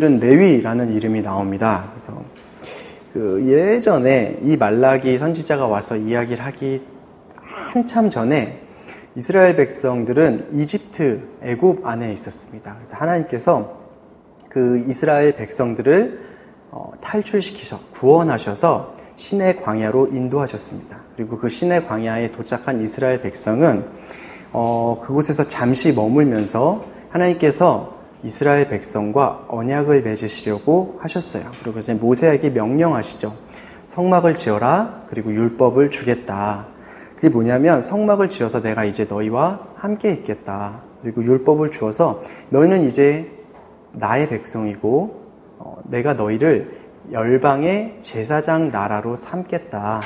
사실은 레위라는 이름이 나옵니다. 그래서 그 예전에 이 말라기 선지자가 와서 이야기를 하기 한참 전에 이스라엘 백성들은 이집트, 애굽 안에 있었습니다. 그래서 하나님께서 그 이스라엘 백성들을 탈출시키셔, 구원하셔서 신의 광야로 인도하셨습니다. 그리고 그 신의 광야에 도착한 이스라엘 백성은 그곳에서 잠시 머물면서 하나님께서 이스라엘 백성과 언약을 맺으시려고 하셨어요. 그리고 이제 모세에게 명령하시죠. 성막을 지어라, 그리고 율법을 주겠다. 그게 뭐냐면 성막을 지어서 내가 이제 너희와 함께 있겠다. 그리고 율법을 주어서 너희는 이제 나의 백성이고 내가 너희를 열방의 제사장 나라로 삼겠다.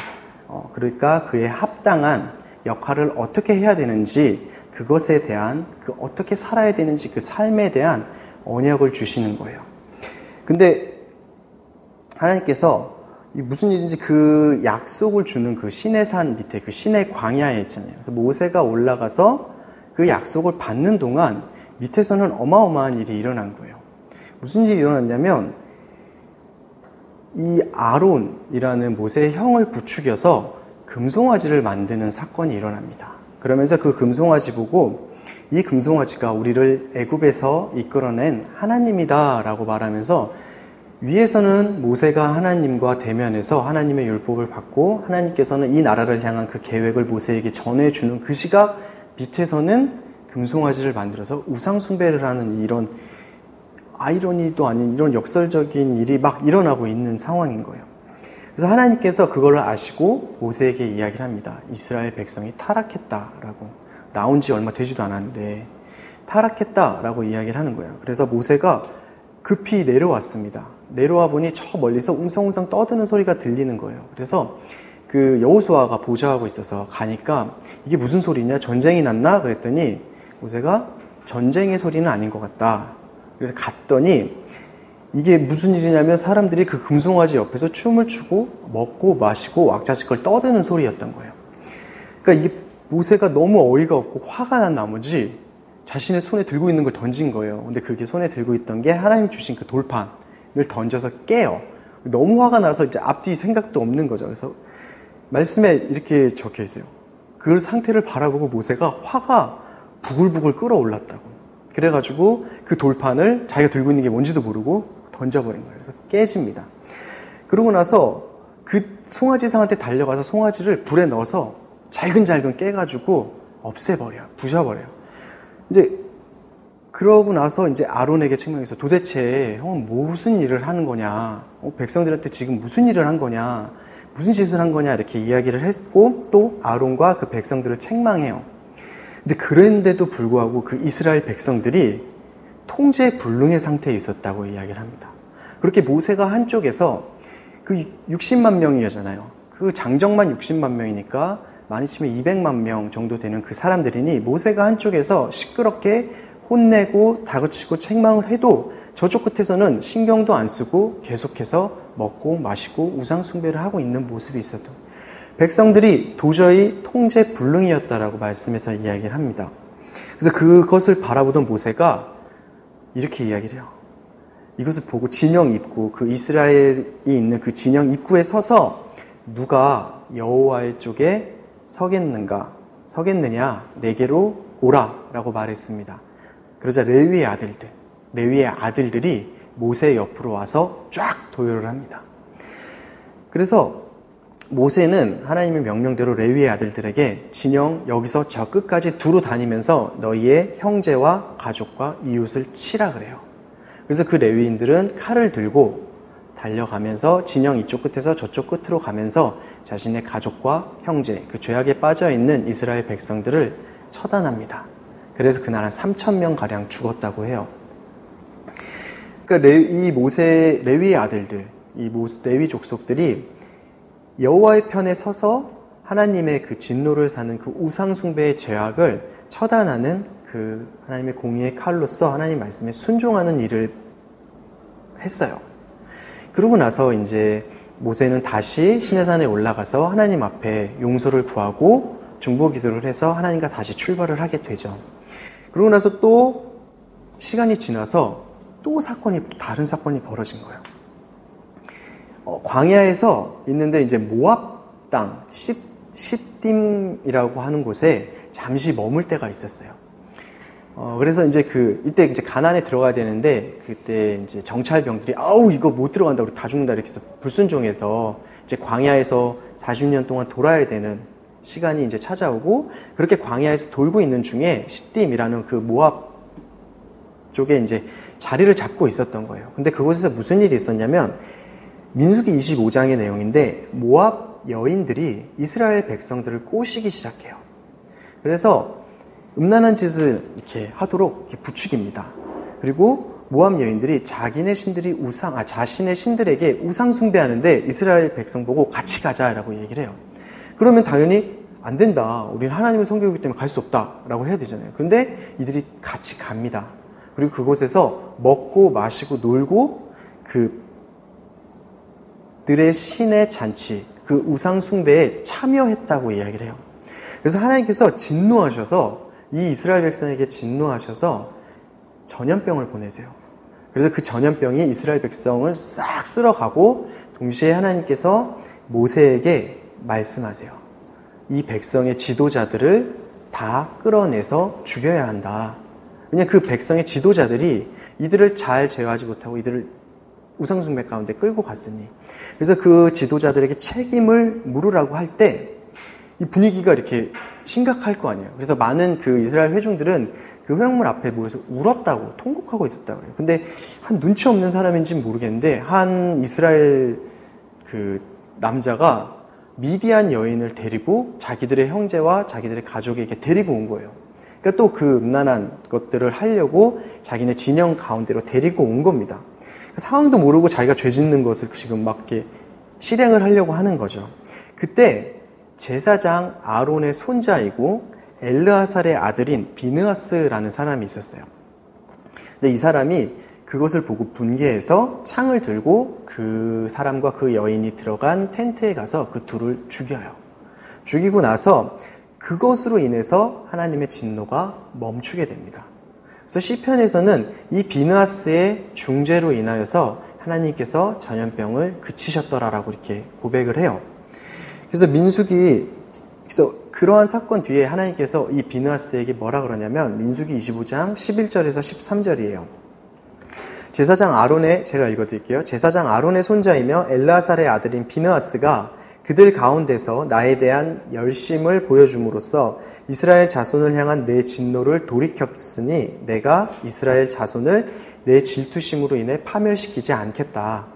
그러니까 그에 합당한 역할을 어떻게 해야 되는지, 그것에 대한, 어떻게 살아야 되는지 그 삶에 대한 언약을 주시는 거예요. 근데 하나님께서 무슨 일인지 그 약속을 주는 그 신의 산 밑에 그 신의 광야에 있잖아요. 그래서 모세가 올라가서 그 약속을 받는 동안 밑에서는 어마어마한 일이 일어난 거예요. 무슨 일이 일어났냐면 이 아론이라는 모세의 형을 부추겨서 금송아지를 만드는 사건이 일어납니다. 그러면서 그 금송아지 보고 이 금송아지가 우리를 애굽에서 이끌어낸 하나님이다 라고 말하면서 위에서는 모세가 하나님과 대면해서 하나님의 율법을 받고 하나님께서는 이 나라를 향한 그 계획을 모세에게 전해주는 그 시각, 밑에서는 금송아지를 만들어서 우상숭배를 하는 이런 아이러니도 아닌 이런 역설적인 일이 막 일어나고 있는 상황인 거예요. 그래서 하나님께서 그걸 아시고 모세에게 이야기를 합니다. 이스라엘 백성이 타락했다라고. 나온 지 얼마 되지도 않았는데 타락했다라고 이야기를 하는 거예요. 그래서 모세가 급히 내려왔습니다. 내려와 보니 저 멀리서 웅성웅성 떠드는 소리가 들리는 거예요. 그래서 그 여호수아가 보좌하고 있어서 가니까 이게 무슨 소리냐? 전쟁이 났나? 그랬더니 모세가 전쟁의 소리는 아닌 것 같다. 그래서 갔더니 이게 무슨 일이냐면 사람들이 그 금송아지 옆에서 춤을 추고 먹고 마시고 왁자지껄 떠드는 소리였던 거예요. 그러니까 이게 모세가 너무 어이가 없고 화가 난 나머지 자신의 손에 들고 있는 걸 던진 거예요. 근데 그게 손에 들고 있던 게 하나님 주신 그 돌판을 던져서 깨요. 너무 화가 나서 이제 앞뒤 생각도 없는 거죠. 그래서 말씀에 이렇게 적혀 있어요. 그 상태를 바라보고 모세가 화가 부글부글 끓어올랐다고. 그래가지고 그 돌판을 자기가 들고 있는 게 뭔지도 모르고 던져버린 거예요. 그래서 깨집니다. 그러고 나서 그 송아지상한테 달려가서 송아지를 불에 넣어서 잘근잘근 깨가지고 없애버려요. 부셔버려요. 이제 그러고 나서 이제 아론에게 책망해서 도대체 형은 무슨 일을 하는 거냐? 백성들한테 지금 무슨 일을 한 거냐? 무슨 짓을 한 거냐? 이렇게 이야기를 했고 또 아론과 그 백성들을 책망해요. 근데 그랬는데도 불구하고 그 이스라엘 백성들이 통제불능의 상태에 있었다고 이야기를 합니다. 그렇게 모세가 한쪽에서 그 60만 명이잖아요. 그 장정만 60만 명이니까 많이 치면 200만 명 정도 되는 그 사람들이니 모세가 한쪽에서 시끄럽게 혼내고 다그치고 책망을 해도 저쪽 끝에서는 신경도 안 쓰고 계속해서 먹고 마시고 우상숭배를 하고 있는 모습이 있었던 백성들이 도저히 통제불능이었다라고 말씀에서 이야기를 합니다. 그래서 그것을 바라보던 모세가 이렇게 이야기를 해요. 이것을 보고 진영 입구, 그 이스라엘이 있는 그 진영 입구에 서서 누가 여호와의 쪽에 서겠느냐 내게로 오라라고 말했습니다. 그러자 레위의 아들들이 모세 옆으로 와서 쫙 도열을 합니다. 그래서 모세는 하나님의 명령대로 레위의 아들들에게 진영 여기서 저 끝까지 두루 다니면서 너희의 형제와 가족과 이웃을 치라 그래요. 그래서 그 레위인들은 칼을 들고 달려가면서 진영 이쪽 끝에서 저쪽 끝으로 가면서 자신의 가족과 형제, 그 죄악에 빠져있는 이스라엘 백성들을 처단합니다. 그래서 그날 한 3,000명 가량 죽었다고 해요. 그러니까 이 모세 레위의 아들들, 레위 족속들이 여호와의 편에 서서 하나님의 그 진노를 사는 그 우상 숭배의 죄악을 처단하는 그 하나님의 공의의 칼로서 하나님 말씀에 순종하는 일을 했어요. 그러고 나서 이제 모세는 다시 시내산에 올라가서 하나님 앞에 용서를 구하고 중보 기도를 해서 하나님과 다시 출발을 하게 되죠. 그러고 나서 또 시간이 지나서 또 다른 사건이 벌어진 거예요. 광야에서 있는데 이제 모압 땅, 시딤이라고 하는 곳에 잠시 머물 때가 있었어요. 그래서 이제 이때 이제 가나안에 들어가야 되는데, 그때 이제 정찰병들이, 이거 못 들어간다, 우리 다 죽는다, 이렇게 해서 불순종해서 이제 광야에서 40년 동안 돌아야 되는 시간이 이제 찾아오고, 그렇게 광야에서 돌고 있는 중에 시딤이라는 그 모압 쪽에 이제 자리를 잡고 있었던 거예요. 근데 그곳에서 무슨 일이 있었냐면, 민수기 25장의 내용인데, 모압 여인들이 이스라엘 백성들을 꼬시기 시작해요. 그래서 음란한 짓을 이렇게 하도록 이렇게 부추깁니다. 그리고 모압 여인들이 자신의 신들에게 우상 숭배하는데 이스라엘 백성 보고 같이 가자라고 얘기를 해요. 그러면 당연히 안 된다. 우리는 하나님을 섬기기 때문에 갈 수 없다라고 해야 되잖아요. 그런데 이들이 같이 갑니다. 그리고 그곳에서 먹고 마시고 놀고 그들의 신의 잔치, 그 우상 숭배에 참여했다고 이야기를 해요. 그래서 하나님께서 진노하셔서 이 이스라엘 백성에게 진노하셔서 전염병을 보내세요. 그래서 그 전염병이 이스라엘 백성을 싹 쓸어가고 동시에 하나님께서 모세에게 말씀하세요. 이 백성의 지도자들을 다 끌어내서 죽여야 한다. 왜냐하면 그 백성의 지도자들이 이들을 잘 제어하지 못하고 이들을 우상숭배 가운데 끌고 갔으니, 그래서 그 지도자들에게 책임을 물으라고 할 때 이 분위기가 이렇게 심각할 거 아니에요. 그래서 많은 그 이스라엘 회중들은 그 회막물 앞에 모여서 울었다고, 통곡하고 있었다고 해요. 근데 한 눈치 없는 사람인지는 모르겠는데 한 이스라엘 그 남자가 미디안 여인을 데리고 자기들의 형제와 자기들의 가족에게 데리고 온 거예요. 그러니까 또 그 음란한 것들을 하려고 자기네 진영 가운데로 데리고 온 겁니다. 상황도 모르고 자기가 죄 짓는 것을 지금 막 이렇게 실행을 하려고 하는 거죠. 그때 제사장 아론의 손자이고 엘르아살의 아들인 비느하스라는 사람이 있었어요. 근데 이 사람이 그것을 보고 분개해서 창을 들고 그 사람과 그 여인이 들어간 텐트에 가서 그 둘을 죽여요. 죽이고 나서 그것으로 인해서 하나님의 진노가 멈추게 됩니다. 그래서 시편에서는 이 비느하스의 중죄로 인하여서 하나님께서 전염병을 그치셨더라라고 이렇게 고백을 해요. 그래서 그래서 그러한 사건 뒤에 하나님께서 이 비느하스에게 뭐라 그러냐면 민수기 25장 11절에서 13절이에요. 제가 읽어드릴게요. 제사장 아론의 손자이며 엘르아살의 아들인 비느하스가 그들 가운데서 나에 대한 열심을 보여줌으로써 이스라엘 자손을 향한 내 진노를 돌이켰으니 내가 이스라엘 자손을 내 질투심으로 인해 파멸시키지 않겠다.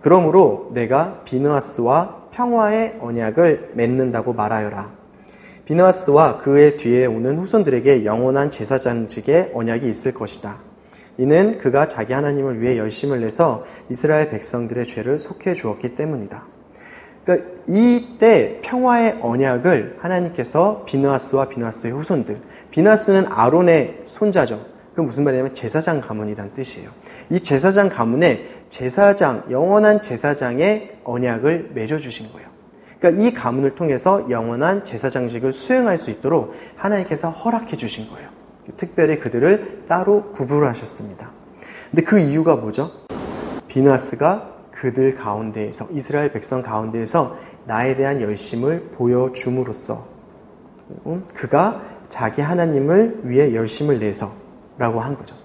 그러므로 내가 비느하스와 평화의 언약을 맺는다고 말하여라. 비느하스와 그의 뒤에 오는 후손들에게 영원한 제사장직의 언약이 있을 것이다. 이는 그가 자기 하나님을 위해 열심을 내서 이스라엘 백성들의 죄를 속해 주었기 때문이다. 그러니까 이때 평화의 언약을 하나님께서 비느하스와 비느하스의 후손들, 비느하스는 아론의 손자죠. 그건 무슨 말이냐면 제사장 가문이란 뜻이에요. 이 제사장 가문에 영원한 제사장의 언약을 맺어주신 거예요. 그러니까 이 가문을 통해서 영원한 제사장직을 수행할 수 있도록 하나님께서 허락해 주신 거예요. 특별히 그들을 따로 구분하셨습니다. 근데 그 이유가 뭐죠? 비느하스가 그들 가운데에서, 이스라엘 백성 가운데에서 나에 대한 열심을 보여줌으로써 그가 자기 하나님을 위해 열심을 내서 라고 한 거죠.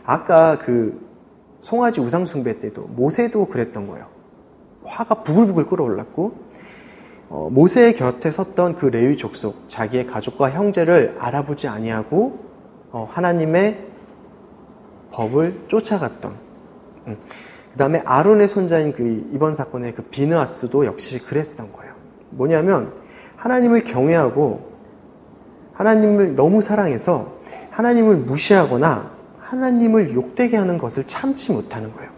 아까 그 송아지 우상숭배 때도 모세도 그랬던 거예요. 화가 부글부글 끓어올랐고 모세의 곁에 섰던 그 레위 족속, 자기의 가족과 형제를 알아보지 아니하고 하나님의 법을 쫓아갔던, 그 다음에 아론의 손자인 이번 사건의 그 비느하스도 역시 그랬던 거예요. 뭐냐면 하나님을 경외하고 하나님을 너무 사랑해서 하나님을 무시하거나 하나님을 욕되게 하는 것을 참지 못하는 거예요.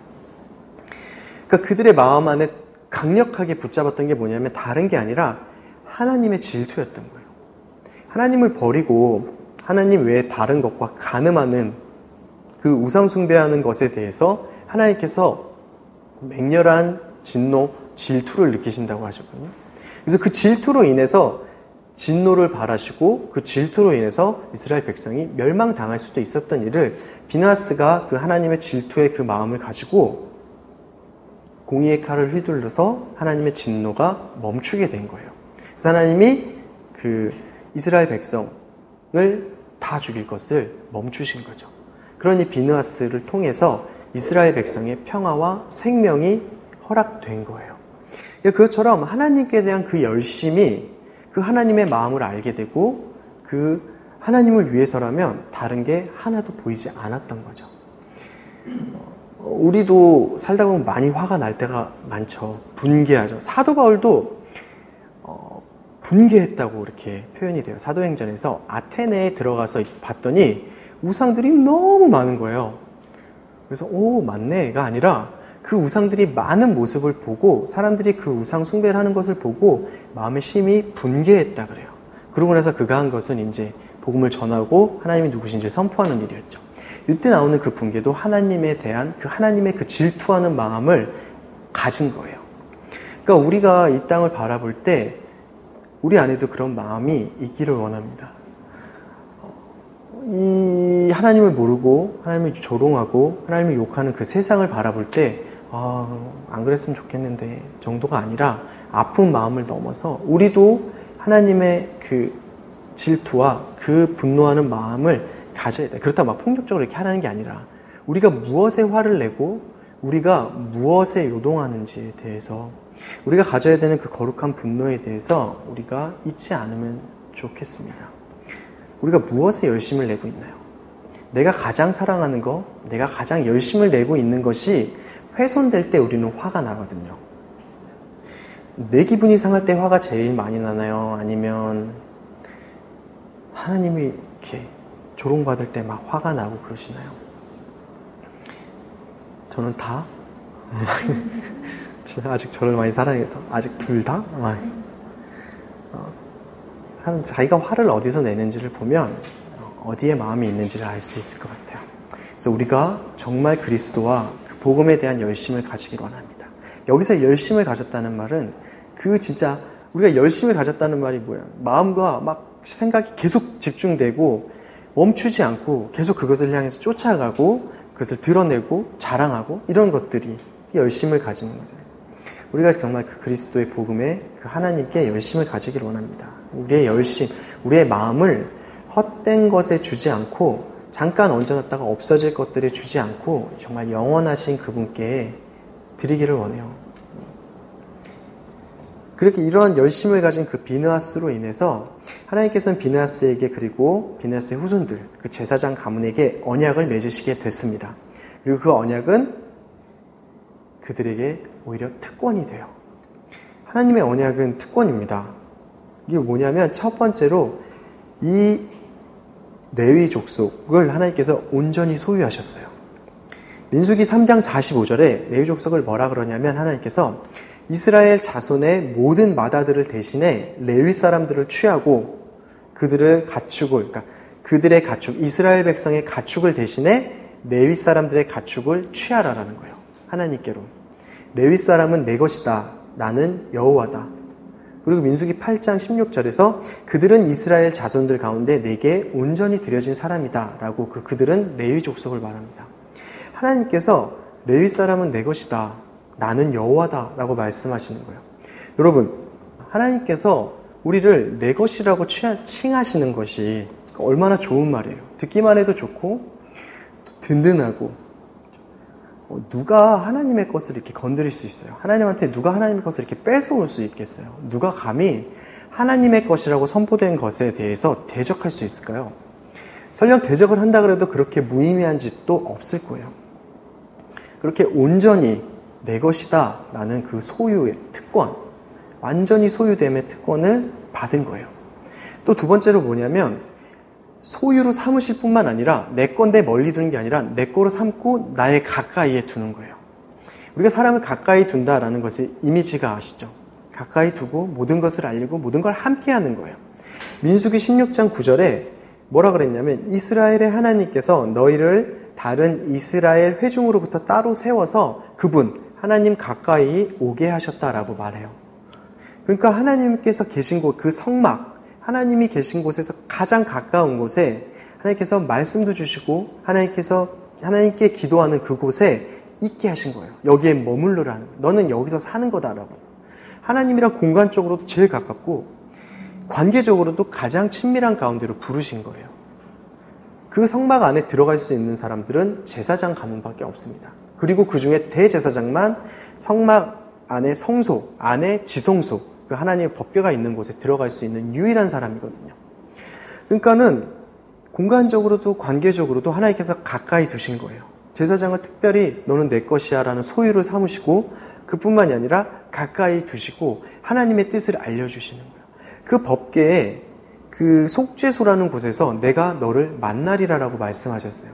그러니까 그들의 마음 안에 강력하게 붙잡았던 게 뭐냐면 다른 게 아니라 하나님의 질투였던 거예요. 하나님을 버리고 하나님 외에 다른 것과 간음하는 그 우상 숭배하는 것에 대해서 하나님께서 맹렬한 진노, 질투를 느끼신다고 하셨거든요. 그래서 그 질투로 인해서 진노를 발하시고 그 질투로 인해서 이스라엘 백성이 멸망당할 수도 있었던 일을 비느하스가 그 하나님의 질투의 그 마음을 가지고 공의의 칼을 휘둘러서 하나님의 진노가 멈추게 된 거예요. 그래서 하나님이 그 이스라엘 백성을 다 죽일 것을 멈추신 거죠. 그러니 비느하스를 통해서 이스라엘 백성의 평화와 생명이 허락된 거예요. 그것처럼 하나님께 대한 그 열심이 그 하나님의 마음을 알게 되고 그 하나님을 위해서라면 다른 게 하나도 보이지 않았던 거죠. 우리도 살다 보면 많이 화가 날 때가 많죠. 분개하죠. 사도 바울도 분개했다고 이렇게 표현이 돼요. 사도행전에서 아테네에 들어가서 봤더니 우상들이 너무 많은 거예요. 그래서 오 맞네가 아니라 그 우상들이 많은 모습을 보고 사람들이 그 우상 숭배를 하는 것을 보고 마음의 심이 분개했다 그래요. 그러고 나서 그가 한 것은 이제 복음을 전하고 하나님이 누구신지 선포하는 일이었죠. 이때 나오는 그 분개도 하나님에 대한 그 하나님의 그 질투하는 마음을 가진 거예요. 그러니까 우리가 이 땅을 바라볼 때 우리 안에도 그런 마음이 있기를 원합니다. 이 하나님을 모르고 하나님을 조롱하고 하나님을 욕하는 그 세상을 바라볼 때 안 그랬으면 좋겠는데 정도가 아니라 아픈 마음을 넘어서 우리도 하나님의 그 질투와 그 분노하는 마음을 가져야 돼. 그렇다고 막 폭력적으로 이렇게 하라는 게 아니라 우리가 무엇에 화를 내고 우리가 무엇에 요동하는지에 대해서 우리가 가져야 되는 그 거룩한 분노에 대해서 우리가 잊지 않으면 좋겠습니다. 우리가 무엇에 열심을 내고 있나요? 내가 가장 사랑하는 거, 내가 가장 열심을 내고 있는 것이 훼손될 때 우리는 화가 나거든요. 내 기분이 상할 때 화가 제일 많이 나나요? 아니면 하나님이 이렇게 조롱받을 때 막 화가 나고 그러시나요? 저는 다? 아직 저를 많이 사랑해서 아직 둘 다? 자기가 화를 어디서 내는지를 보면 어디에 마음이 있는지를 알 수 있을 것 같아요. 그래서 우리가 정말 그리스도와 그 복음에 대한 열심을 가지길 원합니다. 여기서 열심을 가졌다는 말은 그 진짜 우리가 열심을 가졌다는 말이 뭐야? 마음과 막 생각이 계속 집중되고 멈추지 않고 계속 그것을 향해서 쫓아가고 그것을 드러내고 자랑하고 이런 것들이 열심을 가지는 거죠. 우리가 정말 그 그리스도의 복음에 그 하나님께 열심을 가지길 원합니다. 우리의 열심, 우리의 마음을 헛된 것에 주지 않고 잠깐 얹어놨다가 없어질 것들에 주지 않고 정말 영원하신 그분께 드리기를 원해요. 그렇게 이러한 열심을 가진 그 비느하스로 인해서 하나님께서는 비느하스에게 그리고 비느하스의 후손들, 그 제사장 가문에게 언약을 맺으시게 됐습니다. 그리고 그 언약은 그들에게 오히려 특권이 돼요. 하나님의 언약은 특권입니다. 이게 뭐냐면 첫 번째로 이 레위 족속을 하나님께서 온전히 소유하셨어요. 민수기 3장 45절에 레위 족속을 뭐라 그러냐면 하나님께서 이스라엘 자손의 모든 마다들을 대신해 레위 사람들을 취하고 그들을 가축을, 그러니까 그들의 가축, 이스라엘 백성의 가축을 대신해 레위 사람들의 가축을 취하라라는 거예요. 하나님께로. 레위 사람은 내 것이다. 나는 여호와다. 그리고 민수기 8장 16절에서 그들은 이스라엘 자손들 가운데 내게 온전히 드려진 사람이다. 라고 그들은 레위 족속을 말합니다. 하나님께서 레위 사람은 내 것이다. 나는 여호와다. 라고 말씀하시는 거예요. 여러분, 하나님께서 우리를 내 것이라고 칭하시는 것이 얼마나 좋은 말이에요. 듣기만 해도 좋고 든든하고 누가 하나님의 것을 이렇게 건드릴 수 있어요? 하나님한테 누가 하나님의 것을 이렇게 뺏어올 수 있겠어요? 누가 감히 하나님의 것이라고 선포된 것에 대해서 대적할 수 있을까요? 설령 대적을 한다 그래도 그렇게 무의미한 짓도 없을 거예요. 그렇게 온전히 내 것이다 라는 그 소유의 특권, 완전히 소유됨의 특권을 받은 거예요. 또 두 번째로 뭐냐면 소유로 삼으실 뿐만 아니라 내 건데 멀리 두는 게 아니라 내 거로 삼고 나의 가까이에 두는 거예요. 우리가 사람을 가까이 둔다라는 것의 이미지가 아시죠? 가까이 두고 모든 것을 알리고 모든 걸 함께 하는 거예요. 민수기 16장 9절에 뭐라 그랬냐면 이스라엘의 하나님께서 너희를 다른 이스라엘 회중으로부터 따로 세워서 그분 하나님 가까이 오게 하셨다라고 말해요. 그러니까 하나님께서 계신 곳, 그 성막, 하나님이 계신 곳에서 가장 가까운 곳에 하나님께서 말씀도 주시고 하나님께 기도하는 그곳에 있게 하신 거예요. 여기에 머물러라는 거예요. 너는 여기서 사는 거다라고. 하나님이랑 공간적으로도 제일 가깝고 관계적으로도 가장 친밀한 가운데로 부르신 거예요. 그 성막 안에 들어갈 수 있는 사람들은 제사장 가문밖에 없습니다. 그리고 그 중에 대제사장만 성막 안에 성소, 안에 지성소, 그 하나님의 법궤가 있는 곳에 들어갈 수 있는 유일한 사람이거든요. 그러니까는 공간적으로도 관계적으로도 하나님께서 가까이 두신 거예요. 제사장을 특별히 너는 내 것이야 라는 소유를 삼으시고 그뿐만이 아니라 가까이 두시고 하나님의 뜻을 알려주시는 거예요. 그 법궤에 그 속죄소라는 곳에서 내가 너를 만나리라라고 말씀하셨어요.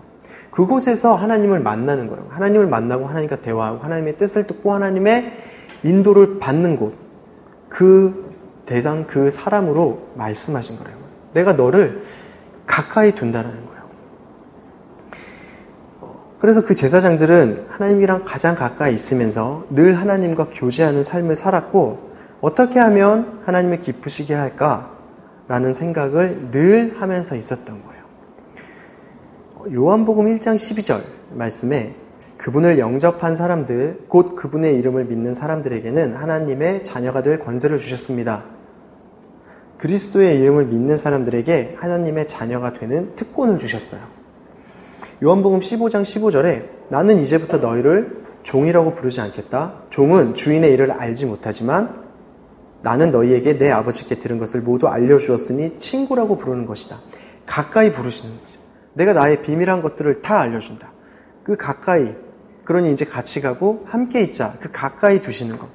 그곳에서 하나님을 만나는 거예요. 하나님을 만나고 하나님과 대화하고 하나님의 뜻을 듣고 하나님의 인도를 받는 곳, 그 대상, 그 사람으로 말씀하신 거예요. 내가 너를 가까이 둔다는 거예요. 그래서 그 제사장들은 하나님이랑 가장 가까이 있으면서 늘 하나님과 교제하는 삶을 살았고 어떻게 하면 하나님을 기쁘시게 할까라는 생각을 늘 하면서 있었던 거예요. 요한복음 1장 12절 말씀에 그분을 영접한 사람들, 곧 그분의 이름을 믿는 사람들에게는 하나님의 자녀가 될 권세를 주셨습니다. 그리스도의 이름을 믿는 사람들에게 하나님의 자녀가 되는 특권을 주셨어요. 요한복음 15장 15절에 나는 이제부터 너희를 종이라고 부르지 않겠다. 종은 주인의 일을 알지 못하지만 나는 너희에게 내 아버지께 들은 것을 모두 알려주었으니 친구라고 부르는 것이다. 가까이 부르시는 거죠. 내가 나의 비밀한 것들을 다 알려준다. 그 가까이, 그러니 이제 같이 가고 함께 있자. 그 가까이 두시는 것.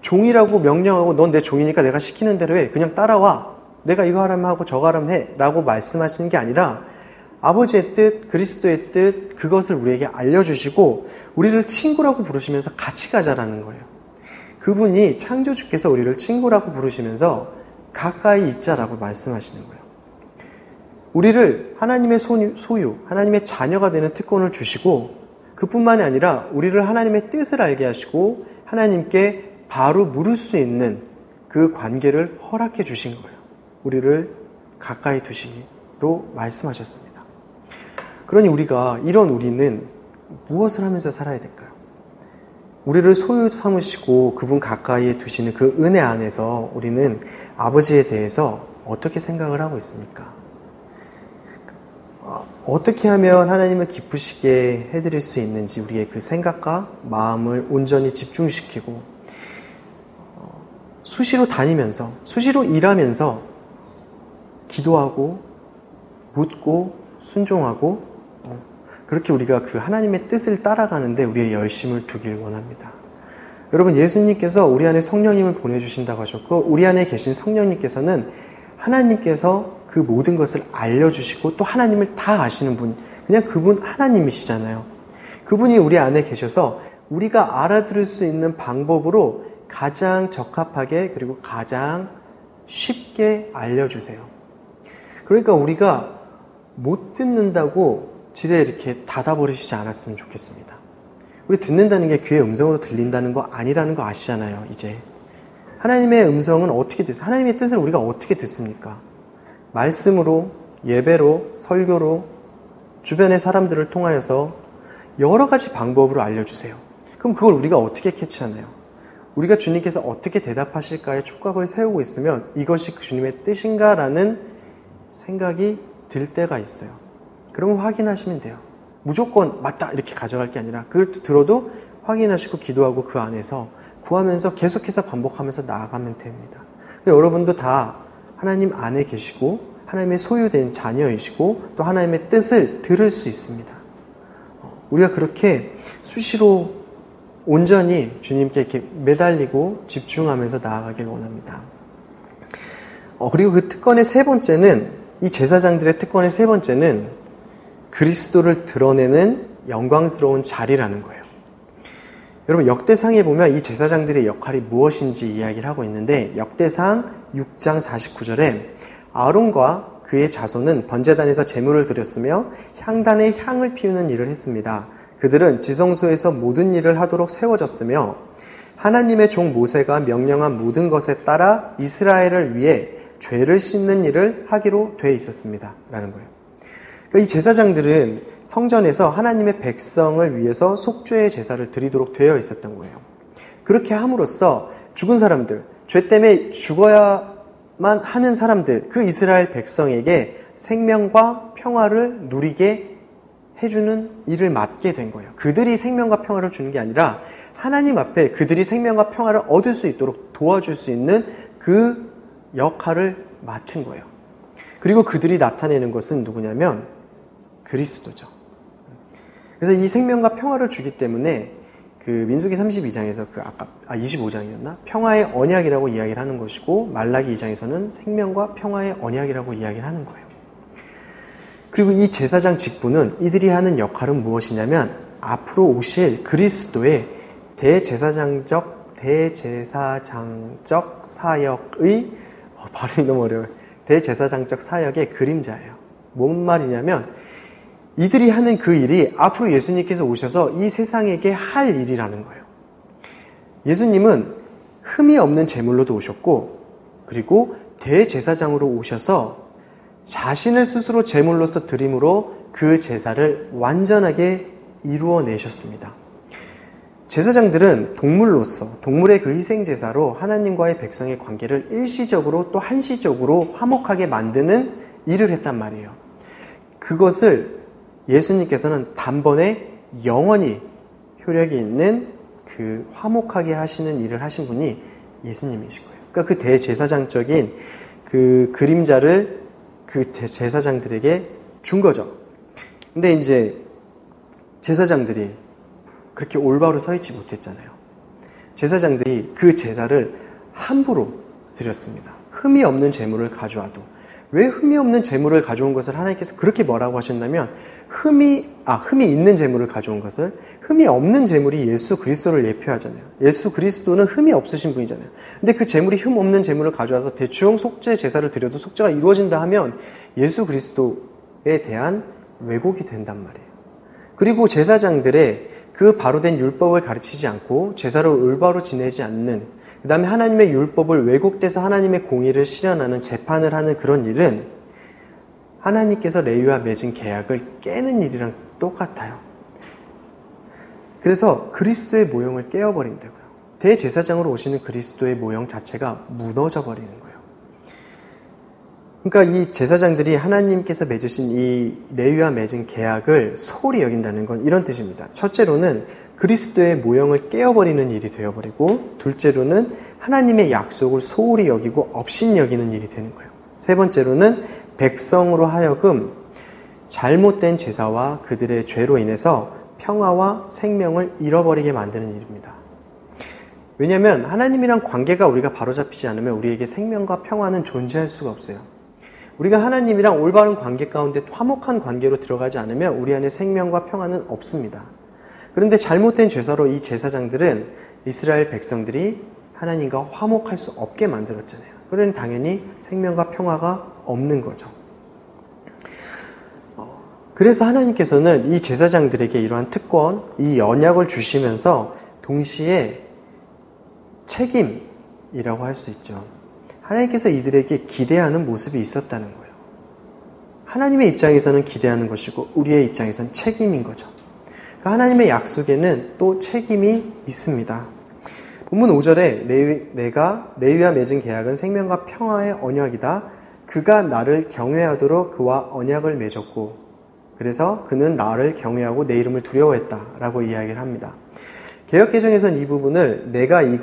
종이라고 명령하고 넌 내 종이니까 내가 시키는 대로 해. 그냥 따라와. 내가 이거 하라면 하고 저거 하라면 해. 라고 말씀하시는 게 아니라 아버지의 뜻, 그리스도의 뜻, 그것을 우리에게 알려주시고 우리를 친구라고 부르시면서 같이 가자라는 거예요. 그분이 창조주께서 우리를 친구라고 부르시면서 가까이 있자라고 말씀하시는 거예요. 우리를 하나님의 소유, 하나님의 자녀가 되는 특권을 주시고 그뿐만이 아니라 우리를 하나님의 뜻을 알게 하시고 하나님께 바로 물을 수 있는 그 관계를 허락해 주신 거예요. 우리를 가까이 두시기로 말씀하셨습니다. 그러니 우리는 무엇을 하면서 살아야 될까요? 우리를 소유 삼으시고 그분 가까이에 두시는 그 은혜 안에서 우리는 아버지에 대해서 어떻게 생각을 하고 있습니까? 어떻게 하면 하나님을 기쁘시게 해드릴 수 있는지 우리의 그 생각과 마음을 온전히 집중시키고 수시로 다니면서 수시로 일하면서 기도하고 묻고 순종하고 그렇게 우리가 그 하나님의 뜻을 따라가는데 우리의 열심을 두길 원합니다. 여러분, 예수님께서 우리 안에 성령님을 보내주신다고 하셨고 우리 안에 계신 성령님께서는 하나님께서 그 모든 것을 알려주시고 또 하나님을 다 아시는 분, 그냥 그분 하나님이시잖아요. 그분이 우리 안에 계셔서 우리가 알아들을 수 있는 방법으로 가장 적합하게 그리고 가장 쉽게 알려주세요. 그러니까 우리가 못 듣는다고 지레 이렇게 닫아버리시지 않았으면 좋겠습니다. 우리 듣는다는 게 귀의 음성으로 들린다는 거 아니라는 거 아시잖아요, 이제. 하나님의 음성은 어떻게 듣습니까? 하나님의 뜻을 우리가 어떻게 듣습니까? 말씀으로, 예배로, 설교로, 주변의 사람들을 통하여서 여러 가지 방법으로 알려주세요. 그럼 그걸 우리가 어떻게 캐치하나요? 우리가 주님께서 어떻게 대답하실까에 촉각을 세우고 있으면 이것이 주님의 뜻인가라는 생각이 들 때가 있어요. 그러면 확인하시면 돼요. 무조건 맞다 이렇게 가져갈 게 아니라 그걸 들어도 확인하시고 기도하고 그 안에서 구하면서 계속해서 반복하면서 나아가면 됩니다. 여러분도 다 하나님 안에 계시고 하나님의 소유된 자녀이시고 또 하나님의 뜻을 들을 수 있습니다. 우리가 그렇게 수시로 온전히 주님께 이렇게 매달리고 집중하면서 나아가길 원합니다. 그리고 그 특권의 세 번째는, 이 제사장들의 특권의 세 번째는 그리스도를 드러내는 영광스러운 자리라는 거예요. 여러분, 역대상에 보면 이 제사장들의 역할이 무엇인지 이야기를 하고 있는데 역대상 6장 49절에 아론과 그의 자손은 번제단에서 제물을 드렸으며 향단에 향을 피우는 일을 했습니다. 그들은 지성소에서 모든 일을 하도록 세워졌으며 하나님의 종 모세가 명령한 모든 것에 따라 이스라엘을 위해 죄를 씻는 일을 하기로 돼 있었습니다. 라는 거예요. 그러니까 이 제사장들은 성전에서 하나님의 백성을 위해서 속죄의 제사를 드리도록 되어 있었던 거예요. 그렇게 함으로써 죽은 사람들, 죄 때문에 죽어야만 하는 사람들, 그 이스라엘 백성에게 생명과 평화를 누리게 해주는 일을 맡게 된 거예요. 그들이 생명과 평화를 주는 게 아니라 하나님 앞에 그들이 생명과 평화를 얻을 수 있도록 도와줄 수 있는 그 역할을 맡은 거예요. 그리고 그들이 나타내는 것은 누구냐면 그리스도죠. 그래서 이 생명과 평화를 주기 때문에 그 민수기 32장에서 25장이었나? 평화의 언약이라고 이야기를 하는 것이고 말라기 2장에서는 생명과 평화의 언약이라고 이야기를 하는 거예요. 그리고 이 제사장 직분은 이들이 하는 역할은 무엇이냐면 앞으로 오실 그리스도의 대제사장적 사역의 발음이 너무 어려워요. 대제사장적 사역의 그림자예요. 뭔 말이냐면 이들이 하는 그 일이 앞으로 예수님께서 오셔서 이 세상에게 할 일이라는 거예요. 예수님은 흠이 없는 제물로도 오셨고 그리고 대제사장으로 오셔서 자신을 스스로 제물로서 드림으로 그 제사를 완전하게 이루어내셨습니다. 제사장들은 동물의 그 희생제사로 하나님과의 백성의 관계를 일시적으로 또 한시적으로 화목하게 만드는 일을 했단 말이에요. 그것을 예수님께서는 단번에 영원히 효력이 있는 그 화목하게 하시는 일을 하신 분이 예수님이신 거예요. 그러니까 그 대제사장적인 그 그림자를 그 제사장들에게 준 거죠. 근데 이제 제사장들이 그렇게 올바로 서 있지 못했잖아요. 제사장들이 그 제사를 함부로 드렸습니다. 흠이 없는 제물을 가져와도. 왜 흠이 없는 제물을 가져온 것을 하나님께서 그렇게 뭐라고 하셨냐면 흠이 있는 제물을 가져온 것을 흠이 없는 제물이 예수 그리스도를 예표하잖아요. 예수 그리스도는 흠이 없으신 분이잖아요. 근데 그 제물이 흠 없는 제물을 가져와서 대충 속죄 제사를 드려도 속죄가 이루어진다 하면 예수 그리스도에 대한 왜곡이 된단 말이에요. 그리고 제사장들의 그 바로된 율법을 가르치지 않고 제사를 올바로 지내지 않는, 그 다음에 하나님의 율법을 왜곡돼서 하나님의 공의를 실현하는 재판을 하는 그런 일은 하나님께서 레위와 맺은 계약을 깨는 일이랑 똑같아요. 그래서 그리스도의 모형을 깨어버린다고요. 대제사장으로 오시는 그리스도의 모형 자체가 무너져 버리는 거예요. 그러니까 이 제사장들이 하나님께서 맺으신 이 레위와 맺은 계약을 소홀히 여긴다는 건 이런 뜻입니다. 첫째로는 그리스도의 모형을 깨어버리는 일이 되어버리고, 둘째로는 하나님의 약속을 소홀히 여기고 업신여기는 일이 되는 거예요. 세 번째로는 백성으로 하여금 잘못된 제사와 그들의 죄로 인해서 평화와 생명을 잃어버리게 만드는 일입니다. 왜냐하면 하나님이랑 관계가 우리가 바로잡히지 않으면 우리에게 생명과 평화는 존재할 수가 없어요. 우리가 하나님이랑 올바른 관계 가운데 화목한 관계로 들어가지 않으면 우리 안에 생명과 평화는 없습니다. 그런데 잘못된 제사로 이 제사장들은 이스라엘 백성들이 하나님과 화목할 수 없게 만들었잖아요. 그러니 당연히 생명과 평화가 없는 거죠. 그래서 하나님께서는 이 제사장들에게 이러한 특권, 이 언약을 주시면서 동시에 책임이라고 할 수 있죠. 하나님께서 이들에게 기대하는 모습이 있었다는 거예요. 하나님의 입장에서는 기대하는 것이고 우리의 입장에서는 책임인 거죠. 그러니까 하나님의 약속에는 또 책임이 있습니다. 본문 5절에 내가 레위와 맺은 계약은 생명과 평화의 언약이다. 그가 나를 경외하도록 그와 언약을 맺었고 그래서 그는 나를 경외하고 내 이름을 두려워했다라고 이야기를 합니다. 개역개정에서는 이 부분을 내가 이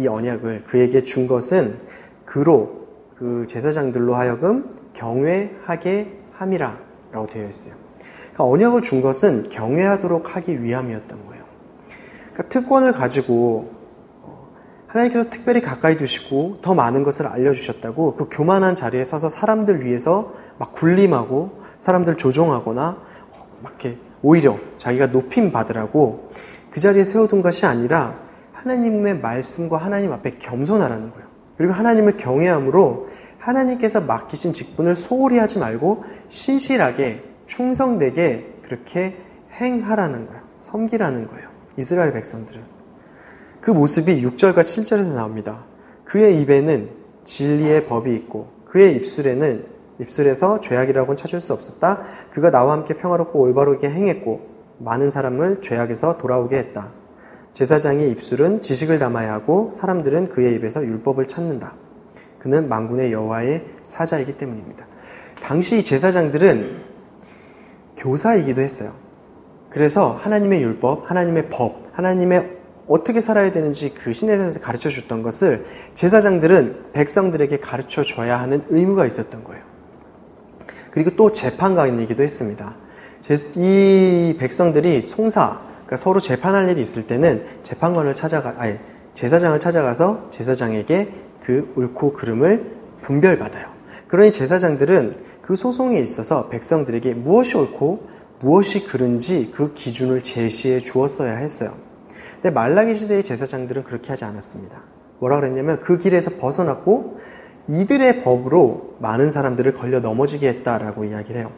언약을 그에게 준 것은 그 제사장들로 하여금 경외하게 함이라 라고 되어 있어요. 그러니까 언약을 준 것은 경외하도록 하기 위함이었던 거예요. 그러니까 특권을 가지고 하나님께서 특별히 가까이 두시고 더 많은 것을 알려주셨다고 그 교만한 자리에 서서 사람들 위해서 막 군림하고 사람들 조종하거나 막 이렇게 오히려 자기가 높임 받으라고 그 자리에 세워둔 것이 아니라 하나님의 말씀과 하나님 앞에 겸손하라는 거예요. 그리고 하나님을 경외함으로 하나님께서 맡기신 직분을 소홀히 하지 말고 신실하게 충성되게 그렇게 행하라는 거예요. 섬기라는 거예요. 이스라엘 백성들은. 그 모습이 6절과 7절에서 나옵니다. 그의 입에는 진리의 법이 있고 그의 입술에는 입술에서 죄악이라고는 찾을 수 없었다. 그가 나와 함께 평화롭고 올바르게 행했고 많은 사람을 죄악에서 돌아오게 했다. 제사장의 입술은 지식을 담아야 하고 사람들은 그의 입에서 율법을 찾는다. 그는 만군의 여호와의 사자이기 때문입니다. 당시 제사장들은 교사이기도 했어요. 그래서 하나님의 율법, 하나님의 법, 하나님의 어떻게 살아야 되는지 그 시내산에서 가르쳐 줬던 것을 제사장들은 백성들에게 가르쳐 줘야 하는 의무가 있었던 거예요. 그리고 또 재판관이기도 했습니다. 이 백성들이 그러니까 서로 재판할 일이 있을 때는 제사장을 찾아가서 제사장에게 그 옳고 그름을 분별받아요. 그러니 제사장들은 그 소송에 있어서 백성들에게 무엇이 옳고 무엇이 그른지 그 기준을 제시해 주었어야 했어요. 근데 말라기 시대의 제사장들은 그렇게 하지 않았습니다. 뭐라 그랬냐면 그 길에서 벗어났고 이들의 법으로 많은 사람들을 걸려 넘어지게 했다라고 이야기를 해요.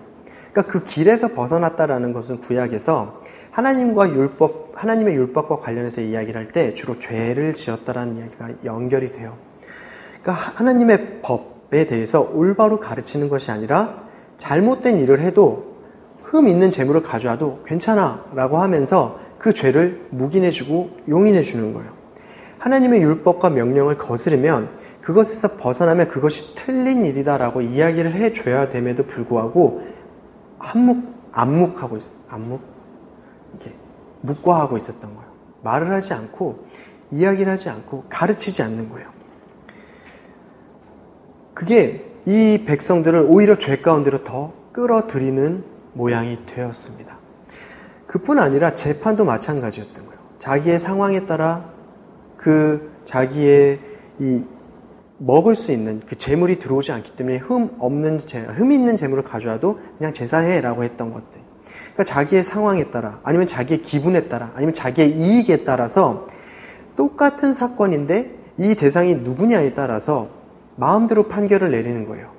그러니까 그 길에서 벗어났다라는 것은 구약에서 하나님의 율법과 관련해서 이야기를 할 때 주로 죄를 지었다라는 이야기가 연결이 돼요. 그러니까 하나님의 법에 대해서 올바로 가르치는 것이 아니라 잘못된 일을 해도 흠 있는 재물을 가져와도 괜찮아 라고 하면서 그 죄를 묵인해주고 용인해주는 거예요. 하나님의 율법과 명령을 거스르면 그것에서 벗어나면 그것이 틀린 일이다라고 이야기를 해줘야 됨에도 불구하고 묵과하고 있었던 거예요. 말을 하지 않고 이야기를 하지 않고 가르치지 않는 거예요. 그게 이 백성들을 오히려 죄 가운데로 더 끌어들이는 모양이 되었습니다. 그뿐 아니라 재판도 마찬가지였던 거예요. 자기의 상황에 따라 자기의 먹을 수 있는 그 재물이 들어오지 않기 때문에 흠 있는 재물을 가져와도 그냥 제사해라고 했던 것들. 그러니까 자기의 상황에 따라, 아니면 자기의 기분에 따라, 아니면 자기의 이익에 따라서 똑같은 사건인데 이 대상이 누구냐에 따라서 마음대로 판결을 내리는 거예요.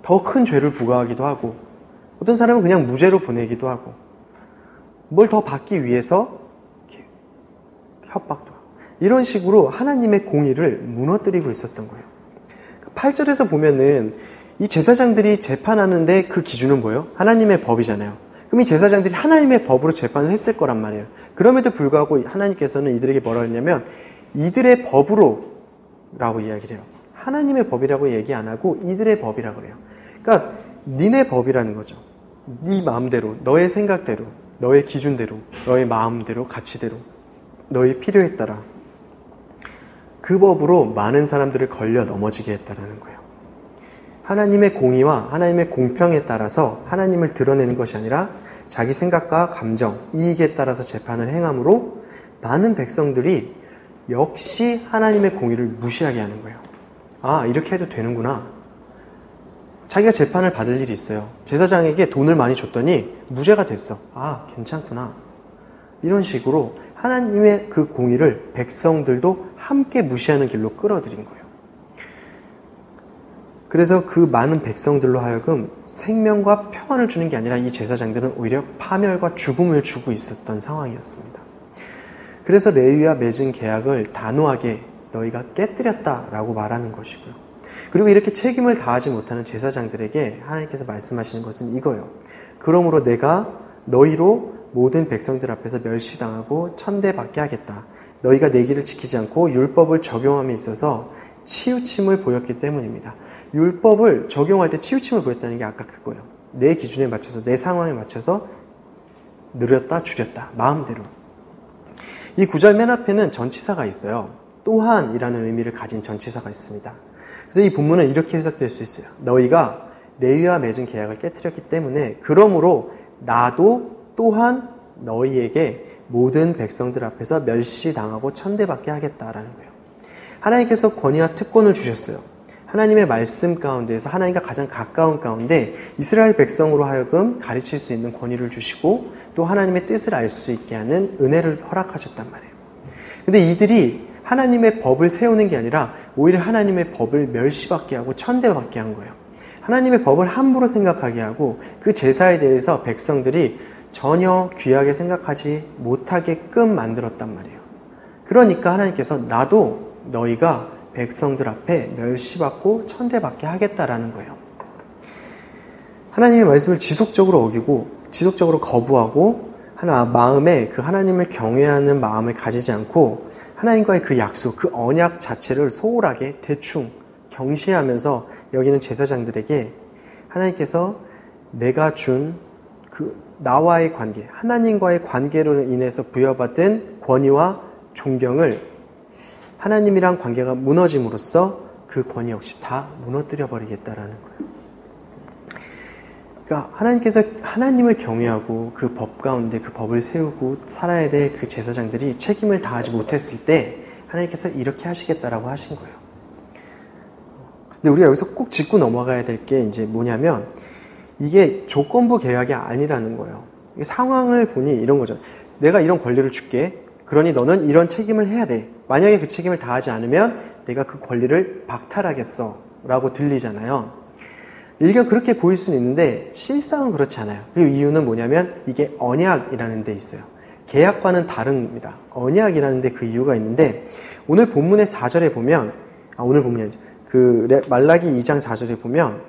더 큰 죄를 부과하기도 하고, 어떤 사람은 그냥 무죄로 보내기도 하고, 뭘 더 받기 위해서 협박도 하고, 이런 식으로 하나님의 공의를 무너뜨리고 있었던 거예요. 8절에서 보면은 이 제사장들이 재판하는데 그 기준은 뭐예요? 하나님의 법이잖아요. 그럼 이 제사장들이 하나님의 법으로 재판을 했을 거란 말이에요. 그럼에도 불구하고 하나님께서는 이들에게 뭐라고 했냐면 이들의 법으로 라고 이야기를 해요. 하나님의 법이라고 얘기 안 하고 이들의 법이라고 그래요. 그러니까 니네 법이라는 거죠. 네 마음대로, 너의 생각대로, 너의 기준대로, 너의 마음대로, 가치대로, 너의 필요에 따라 그 법으로 많은 사람들을 걸려 넘어지게 했다라는 거예요. 하나님의 공의와 하나님의 공평에 따라서 하나님을 드러내는 것이 아니라 자기 생각과 감정, 이익에 따라서 재판을 행함으로 많은 백성들이 역시 하나님의 공의를 무시하게 하는 거예요. 아, 이렇게 해도 되는구나. 자기가 재판을 받을 일이 있어요. 제사장에게 돈을 많이 줬더니 무죄가 됐어. 아, 괜찮구나. 이런 식으로 하나님의 그 공의를 백성들도 함께 무시하는 길로 끌어들인 거예요. 그래서 그 많은 백성들로 하여금 생명과 평안을 주는 게 아니라 이 제사장들은 오히려 파멸과 죽음을 주고 있었던 상황이었습니다. 그래서 레위와 맺은 계약을 단호하게 너희가 깨뜨렸다라고 말하는 것이고요. 그리고 이렇게 책임을 다하지 못하는 제사장들에게 하나님께서 말씀하시는 것은 이거예요. 그러므로 내가 너희로 모든 백성들 앞에서 멸시당하고 천대받게 하겠다. 너희가 내 길을 지키지 않고 율법을 적용함에 있어서 치우침을 보였기 때문입니다. 율법을 적용할 때 치우침을 보였다는 게 아까 그거예요. 내 기준에 맞춰서, 내 상황에 맞춰서 늘렸다, 줄였다, 마음대로. 이 구절 맨 앞에는 전치사가 있어요. 또한이라는 의미를 가진 전치사가 있습니다. 그래서 이 본문은 이렇게 해석될 수 있어요. 너희가 레위와 맺은 계약을 깨뜨렸기 때문에 그러므로 나도 또한 너희에게 모든 백성들 앞에서 멸시당하고 천대받게 하겠다라는 거예요. 하나님께서 권위와 특권을 주셨어요. 하나님의 말씀 가운데에서 하나님과 가장 가까운 가운데 이스라엘 백성으로 하여금 가르칠 수 있는 권위를 주시고 또 하나님의 뜻을 알 수 있게 하는 은혜를 허락하셨단 말이에요. 근데 이들이 하나님의 법을 세우는 게 아니라 오히려 하나님의 법을 멸시받게 하고 천대받게 한 거예요. 하나님의 법을 함부로 생각하게 하고 그 제사에 대해서 백성들이 전혀 귀하게 생각하지 못하게끔 만들었단 말이에요. 그러니까 하나님께서 나도 너희가 백성들 앞에 멸시받고 천대받게 하겠다라는 거예요. 하나님의 말씀을 지속적으로 어기고 지속적으로 거부하고 마음에 그 하나님을 경외하는 마음을 가지지 않고 하나님과의 그 약속, 그 언약 자체를 소홀하게 대충 경시하면서 여기는 제사장들에게 하나님께서 내가 준 그 나와의 관계, 하나님과의 관계로 인해서 부여받은 권위와 존경을 하나님이랑 관계가 무너짐으로써 그 권위 역시 다 무너뜨려 버리겠다라는 거예요. 그러니까 하나님께서 하나님을 경외하고 그 법 가운데 그 법을 세우고 살아야 될 그 제사장들이 책임을 다하지 못했을 때 하나님께서 이렇게 하시겠다라고 하신 거예요. 근데 우리가 여기서 꼭 짚고 넘어가야 될 게 이제 뭐냐면 이게 조건부 계약이 아니라는 거예요. 상황을 보니 이런 거죠. 내가 이런 권리를 줄게. 그러니 너는 이런 책임을 해야 돼. 만약에 그 책임을 다하지 않으면 내가 그 권리를 박탈하겠어 라고 들리잖아요. 일견 그렇게 보일 수는 있는데 실상은 그렇지 않아요. 그 이유는 뭐냐면 이게 언약이라는 데 있어요. 계약과는 다릅니다. 언약이라는 데 그 이유가 있는데 오늘 본문의 4절에 보면 오늘 본문이 아니죠. 말라기 2장 4절에 보면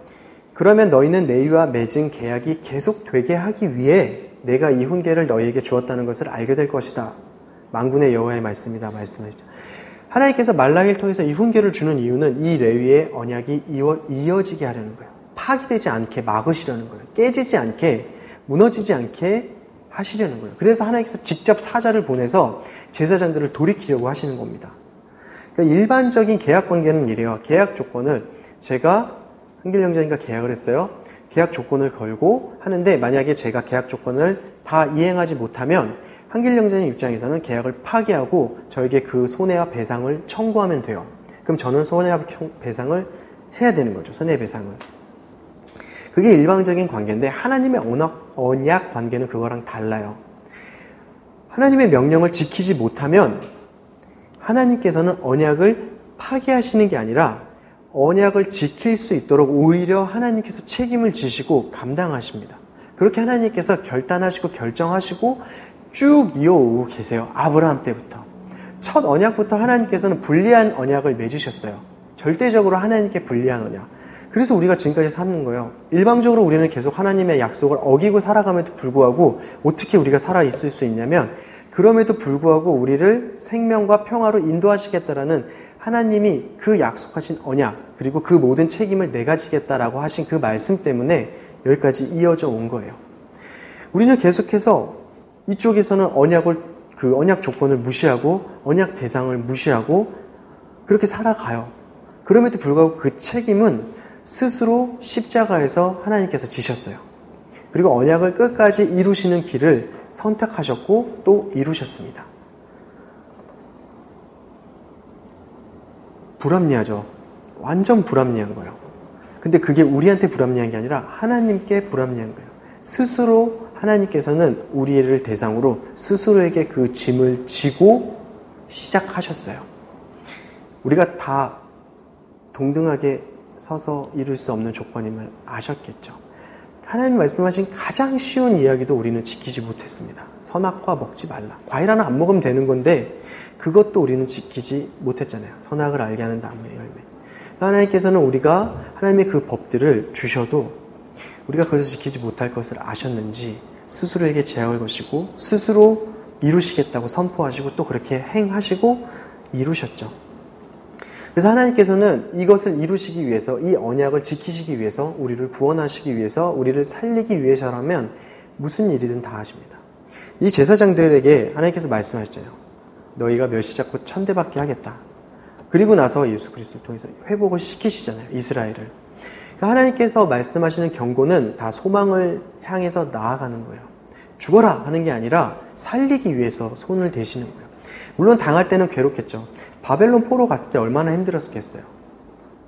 그러면 너희는 레위와 맺은 계약이 계속되게 하기 위해 내가 이 훈계를 너희에게 주었다는 것을 알게 될 것이다. 만군의 여호와의 말씀이다 말씀하시죠. 하나님께서 말라기를 통해서 이 훈계를 주는 이유는 이 레위의 언약이 이어지게 하려는 거예요. 파기되지 않게 막으시려는 거예요. 깨지지 않게 무너지지 않게 하시려는 거예요. 그래서 하나님께서 직접 사자를 보내서 제사장들을 돌이키려고 하시는 겁니다. 그러니까 일반적인 계약 관계는 이래요. 계약 조건을 제가 한길영장님과 계약을 했어요. 계약 조건을 걸고 하는데 만약에 제가 계약 조건을 다 이행하지 못하면 한길영장님 입장에서는 계약을 파기하고 저에게 그 손해와 배상을 청구하면 돼요. 그럼 저는 손해와 배상을 해야 되는 거죠. 손해배상을. 그게 일반적인 관계인데 하나님의 언약 관계는 그거랑 달라요. 하나님의 명령을 지키지 못하면 하나님께서는 언약을 파기하시는 게 아니라 언약을 지킬 수 있도록 오히려 하나님께서 책임을 지시고 감당하십니다. 그렇게 하나님께서 결단하시고 결정하시고 쭉 이어오고 계세요. 아브라함 때부터. 첫 언약부터 하나님께서는 불리한 언약을 맺으셨어요. 절대적으로 하나님께 불리한 언약. 그래서 우리가 지금까지 사는 거예요. 일방적으로 우리는 계속 하나님의 약속을 어기고 살아감에도 불구하고 어떻게 우리가 살아있을 수 있냐면 그럼에도 불구하고 우리를 생명과 평화로 인도하시겠다라는 하나님이 그 약속하신 언약 그리고 그 모든 책임을 내가 지겠다라고 하신 그 말씀 때문에 여기까지 이어져 온 거예요. 우리는 계속해서 이쪽에서는 그 언약 조건을 무시하고 언약 대상을 무시하고 그렇게 살아가요. 그럼에도 불구하고 그 책임은 스스로 십자가에서 하나님께서 지셨어요. 그리고 언약을 끝까지 이루시는 길을 선택하셨고 또 이루셨습니다. 불합리하죠. 완전 불합리한 거예요. 근데 그게 우리한테 불합리한 게 아니라 하나님께 불합리한 거예요. 스스로 하나님께서는 우리를 대상으로 스스로에게 그 짐을 지고 시작하셨어요. 우리가 다 동등하게 서서 이룰 수 없는 조건임을 아셨겠죠. 하나님 말씀하신 가장 쉬운 이야기도 우리는 지키지 못했습니다. 선악과 먹지 말라. 과일 하나 안 먹으면 되는 건데 그것도 우리는 지키지 못했잖아요. 선악을 알게 하는 나무의 열매. 하나님께서는 우리가 하나님의 그 법들을 주셔도 우리가 그것을 지키지 못할 것을 아셨는지 스스로에게 제약을 거시고 스스로 이루시겠다고 선포하시고 또 그렇게 행하시고 이루셨죠. 그래서 하나님께서는 이것을 이루시기 위해서 이 언약을 지키시기 위해서 우리를 구원하시기 위해서 우리를 살리기 위해서라면 무슨 일이든 다 하십니다. 이 제사장들에게 하나님께서 말씀하셨잖아요. 너희가 멸시 잡고 천대받게 하겠다. 그리고 나서 예수 그리스도를 통해서 회복을 시키시잖아요. 이스라엘을. 그러니까 하나님께서 말씀하시는 경고는 다 소망을 향해서 나아가는 거예요. 죽어라 하는 게 아니라 살리기 위해서 손을 대시는 거예요. 물론 당할 때는 괴롭겠죠. 바벨론 포로 갔을 때 얼마나 힘들었겠어요.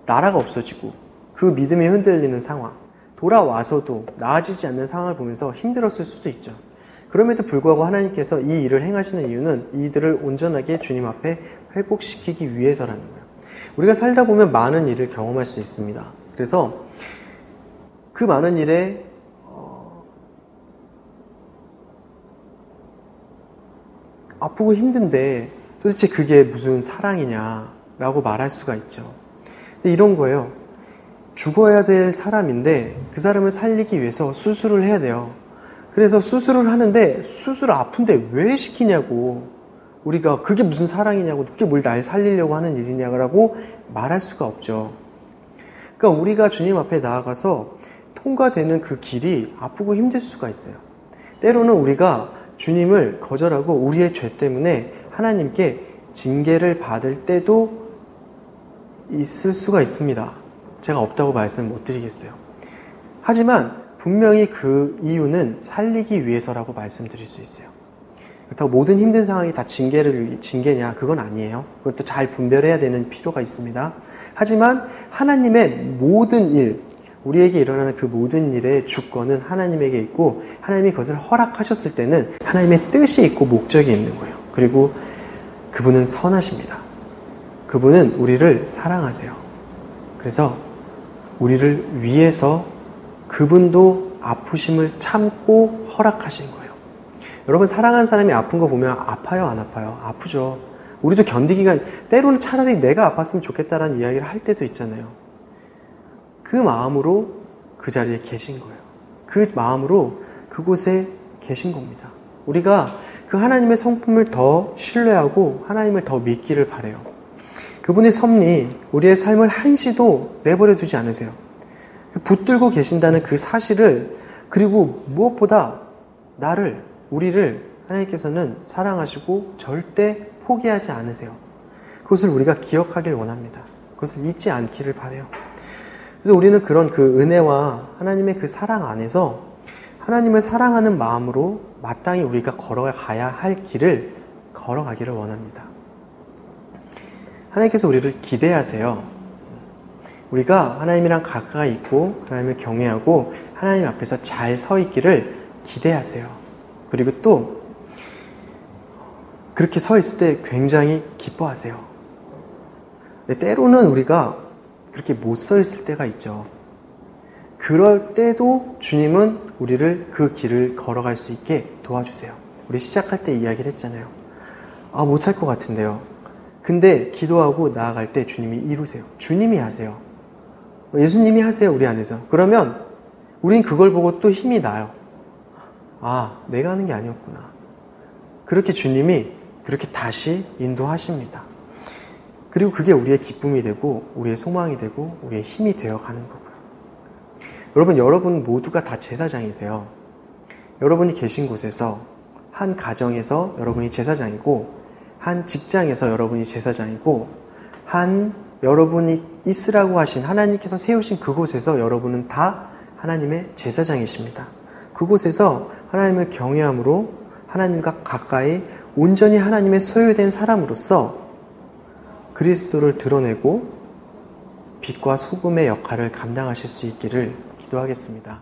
나라가 없어지고 그 믿음이 흔들리는 상황. 돌아와서도 나아지지 않는 상황을 보면서 힘들었을 수도 있죠. 그럼에도 불구하고 하나님께서 이 일을 행하시는 이유는 이들을 온전하게 주님 앞에 회복시키기 위해서라는 거예요. 우리가 살다 보면 많은 일을 경험할 수 있습니다. 그래서 그 많은 일에 아프고 힘든데 도대체 그게 무슨 사랑이냐라고 말할 수가 있죠. 근데 이런 거예요. 죽어야 될 사람인데 그 사람을 살리기 위해서 수술을 해야 돼요. 그래서 수술을 하는데 수술 아픈데 왜 시키냐고, 우리가 그게 무슨 사랑이냐고, 그게 뭘 날 살리려고 하는 일이냐고 말할 수가 없죠. 그러니까 우리가 주님 앞에 나아가서 통과되는 그 길이 아프고 힘들 수가 있어요. 때로는 우리가 주님을 거절하고 우리의 죄 때문에 하나님께 징계를 받을 때도 있을 수가 있습니다. 제가 없다고 말씀 못 드리겠어요. 하지만 분명히 그 이유는 살리기 위해서라고 말씀드릴 수 있어요. 그렇다고 모든 힘든 상황이 다 징계냐? 그건 아니에요. 그것도 잘 분별해야 되는 필요가 있습니다. 하지만 하나님의 모든 일, 우리에게 일어나는 그 모든 일의 주권은 하나님에게 있고, 하나님이 그것을 허락하셨을 때는 하나님의 뜻이 있고 목적이 있는 거예요. 그리고 그분은 선하십니다. 그분은 우리를 사랑하세요. 그래서 우리를 위해서 그분도 아프심을 참고 허락하신 거예요. 여러분, 사랑하는 사람이 아픈 거 보면 아파요, 안 아파요? 아프죠. 우리도 견디기가, 때로는 차라리 내가 아팠으면 좋겠다라는 이야기를 할 때도 있잖아요. 그 마음으로 그 자리에 계신 거예요. 그 마음으로 그곳에 계신 겁니다. 우리가 그 하나님의 성품을 더 신뢰하고 하나님을 더 믿기를 바라요. 그분의 섭리, 우리의 삶을 한시도 내버려 두지 않으세요. 붙들고 계신다는 그 사실을, 그리고 무엇보다 우리를 하나님께서는 사랑하시고 절대 포기하지 않으세요. 그것을 우리가 기억하길 원합니다. 그것을 잊지 않기를 바라요. 그래서 우리는 그런 그 은혜와 하나님의 그 사랑 안에서 하나님을 사랑하는 마음으로 마땅히 우리가 걸어가야 할 길을 걸어가기를 원합니다. 하나님께서 우리를 기대하세요. 우리가 하나님이랑 가까이 있고 하나님을 경외하고 하나님 앞에서 잘 서 있기를 기대하세요. 그리고 또 그렇게 서 있을 때 굉장히 기뻐하세요. 때로는 우리가 그렇게 못 서 있을 때가 있죠. 그럴 때도 주님은 우리를 그 길을 걸어갈 수 있게 도와주세요. 우리 시작할 때 이야기를 했잖아요. 못할 것 같은데요. 근데 기도하고 나아갈 때 주님이 이루세요. 주님이 하세요. 예수님이 하세요, 우리 안에서. 그러면 우린 그걸 보고 또 힘이 나요. 내가 하는 게 아니었구나. 그렇게 주님이 그렇게 다시 인도하십니다. 그리고 그게 우리의 기쁨이 되고 우리의 소망이 되고 우리의 힘이 되어가는 거고요. 여러분 모두가 다 제사장이세요. 여러분이 계신 곳에서, 한 가정에서 여러분이 제사장이고, 한 직장에서 여러분이 제사장이고, 여러분이 있으라고 하신 하나님께서 세우신 그곳에서 여러분은 다 하나님의 제사장이십니다. 그곳에서 하나님을 경외함으로 하나님과 가까이 온전히 하나님의 소유된 사람으로서 그리스도를 드러내고 빛과 소금의 역할을 감당하실 수 있기를 기도하겠습니다.